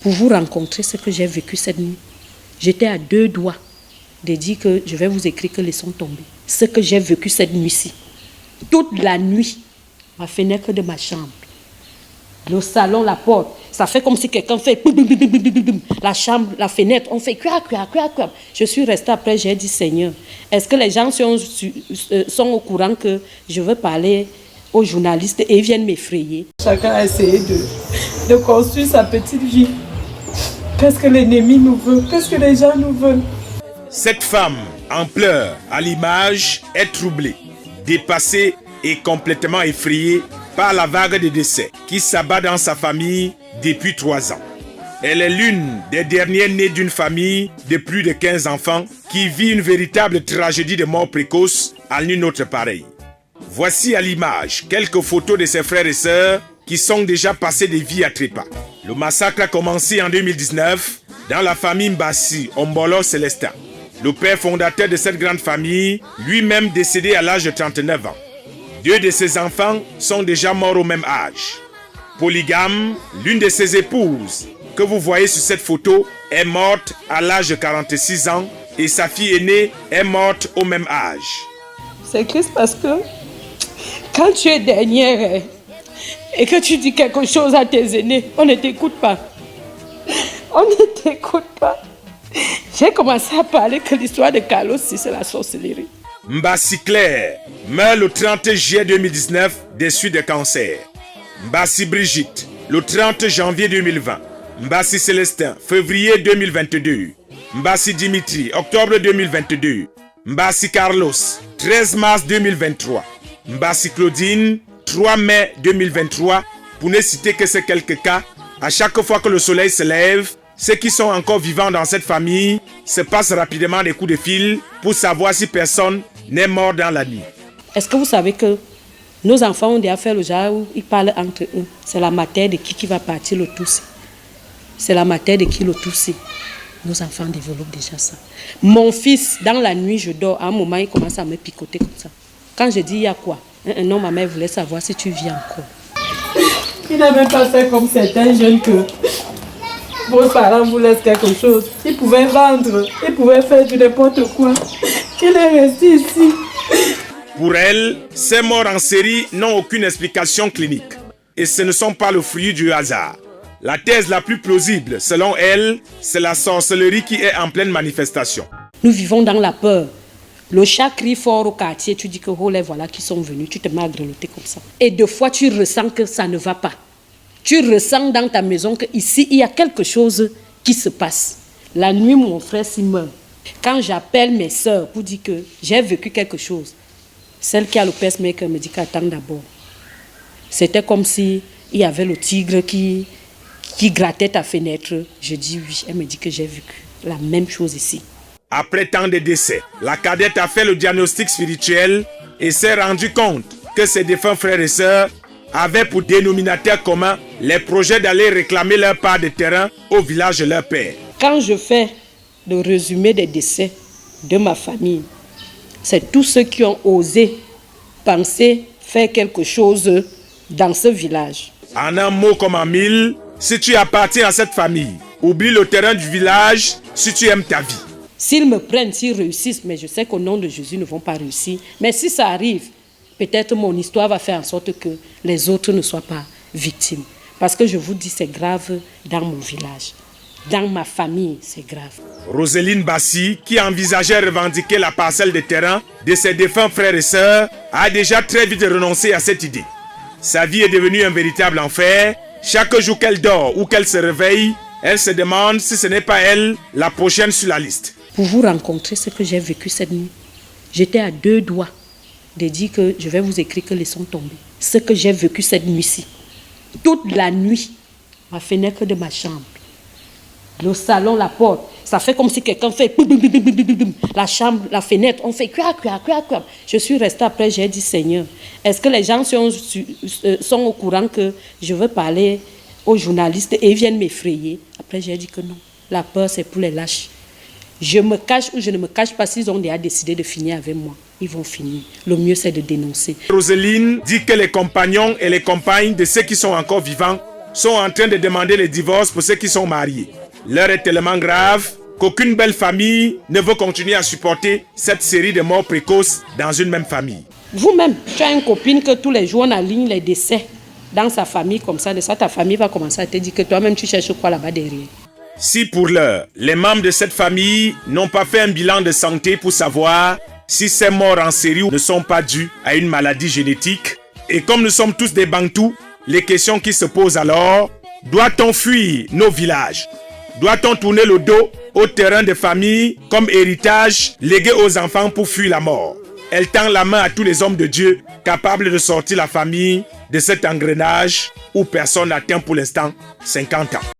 Pour vous rencontrer, ce que j'ai vécu cette nuit, j'étais à 2 doigts de dire que je vais vous écrire que les sont tombés. Ce que j'ai vécu cette nuit-ci, toute la nuit, ma fenêtre de ma chambre, le salon, la porte, ça fait comme si quelqu'un fait la chambre, la fenêtre, on fait quoi. Je suis restée après, j'ai dit Seigneur, est-ce que les gens sont au courant que je veux parler aux journalistes et ils viennent m'effrayer? Chacun a essayé de construire sa petite vie. Qu'est-ce que l'ennemi nous veut? Qu'est-ce que les gens nous veulent? Cette femme, en pleurs, à l'image, est troublée, dépassée et complètement effrayée par la vague de décès qui s'abat dans sa famille depuis 3 ans. Elle est l'une des dernières nées d'une famille de plus de 15 enfants qui vit une véritable tragédie de mort précoce à nul autre pareil. Voici à l'image quelques photos de ses frères et sœurs qui sont déjà passés des vies à trépas. Le massacre a commencé en 2019 dans la famille Mbassi, Ombolo Célestin. Le père fondateur de cette grande famille, lui-même décédé à l'âge de 39 ans. 2 de ses enfants sont déjà morts au même âge. Polygame, l'une de ses épouses, que vous voyez sur cette photo, est morte à l'âge de 46 ans et sa fille aînée est morte au même âge. C'est triste parce que quand tu es dernière et que tu dis quelque chose à tes aînés, on ne t'écoute pas. On ne t'écoute pas. J'ai commencé à parler que l'histoire de Carlos, c'est la sorcellerie. Mbassi Claire meurt le 30 juillet 2019 des suites de cancer. Mbassi Brigitte, le 30 janvier 2020. Mbassi Célestin, février 2022. Mbassi Dimitri, octobre 2022. Mbassi Carlos, 13 mars 2023. Mbassi Claudine, 3 mai 2023. Pour ne citer que ces quelques cas, à chaque fois que le soleil se lève, ceux qui sont encore vivants dans cette famille se passent rapidement des coups de fil pour savoir si personne n'est mort dans la nuit. Est-ce que vous savez que nos enfants ont déjà fait le genre où ils parlent entre eux? C'est la matière de qui va partir le Tutsi. C'est la matière de qui le Tutsi. Nos enfants développent déjà ça. Mon fils, dans la nuit, je dors. À un moment, il commence à me picoter comme ça. Quand je dis, il y a quoi? Non, ma mère voulait savoir si tu vis encore. Il n'a même pas fait comme certains jeunes que vos parents vous laissent quelque chose. Ils pouvaient vendre, ils pouvaient faire du n'importe quoi. Il est resté ici. Pour elle, ces morts en série n'ont aucune explication clinique. Et ce ne sont pas le fruit du hasard. La thèse la plus plausible, selon elle, c'est la sorcellerie qui est en pleine manifestation. Nous vivons dans la peur. Le chat crie fort au quartier, tu dis que oh les voilà qui sont venus, tu te mets à grelotter comme ça. Et deux fois, tu ressens que ça ne va pas. Tu ressens dans ta maison qu'ici, il y a quelque chose qui se passe. La nuit, mon frère s'y meurt. Quand j'appelle mes sœurs pour dire que j'ai vécu quelque chose, celle qui a le pacemaker me dit qu'attends d'abord. C'était comme si il y avait le tigre qui grattait ta fenêtre. Je dis oui, elle me dit que j'ai vécu la même chose ici. Après tant de décès, la cadette a fait le diagnostic spirituel et s'est rendu compte que ses défunts frères et sœurs avaient pour dénominateur commun les projets d'aller réclamer leur part de terrain au village de leur père. Quand je fais le résumé des décès de ma famille, c'est tous ceux qui ont osé penser faire quelque chose dans ce village. En un mot comme en mille, si tu appartiens à cette famille, oublie le terrain du village si tu aimes ta vie. S'ils me prennent, s'ils réussissent, mais je sais qu'au nom de Jésus, ils ne vont pas réussir. Mais si ça arrive, peut-être mon histoire va faire en sorte que les autres ne soient pas victimes. Parce que je vous dis, c'est grave dans mon village. Dans ma famille, c'est grave. Roseline Bassi, qui envisageait revendiquer la parcelle de terrain de ses défunts frères et sœurs, a déjà très vite renoncé à cette idée. Sa vie est devenue un véritable enfer. Chaque jour qu'elle dort ou qu'elle se réveille, elle se demande si ce n'est pas elle la prochaine sur la liste. Pour vous rencontrer, ce que j'ai vécu cette nuit, j'étais à 2 doigts de dire que je vais vous écrire que les sont tombés. Ce que j'ai vécu cette nuit-ci, toute la nuit, ma fenêtre de ma chambre, le salon, la porte, ça fait comme si quelqu'un fait la chambre, la fenêtre, on fait quoi. Je suis restée après, j'ai dit Seigneur, est-ce que les gens sont au courant que je veux parler aux journalistes et ils viennent m'effrayer? Après j'ai dit que non, la peur c'est pour les lâches. Je me cache ou je ne me cache pas, s'ils ont déjà décidé de finir avec moi, ils vont finir. Le mieux c'est de dénoncer. Roseline dit que les compagnons et les compagnes de ceux qui sont encore vivants sont en train de demander le divorce pour ceux qui sont mariés. L'heure est tellement grave qu'aucune belle famille ne veut continuer à supporter cette série de morts précoces dans une même famille. Vous-même, tu as une copine que tous les jours on aligne les décès dans sa famille comme ça. De ça, ta famille va commencer à te dire que toi-même tu cherches quoi là-bas derrière. Si pour l'heure, les membres de cette famille n'ont pas fait un bilan de santé pour savoir si ces morts en série ne sont pas dues à une maladie génétique, et comme nous sommes tous des Bantous, les questions qui se posent alors, doit-on fuir nos villages? Doit-on tourner le dos au terrain de famille comme héritage légué aux enfants pour fuir la mort? Elle tend la main à tous les hommes de Dieu capables de sortir la famille de cet engrenage où personne n'atteint pour l'instant 50 ans.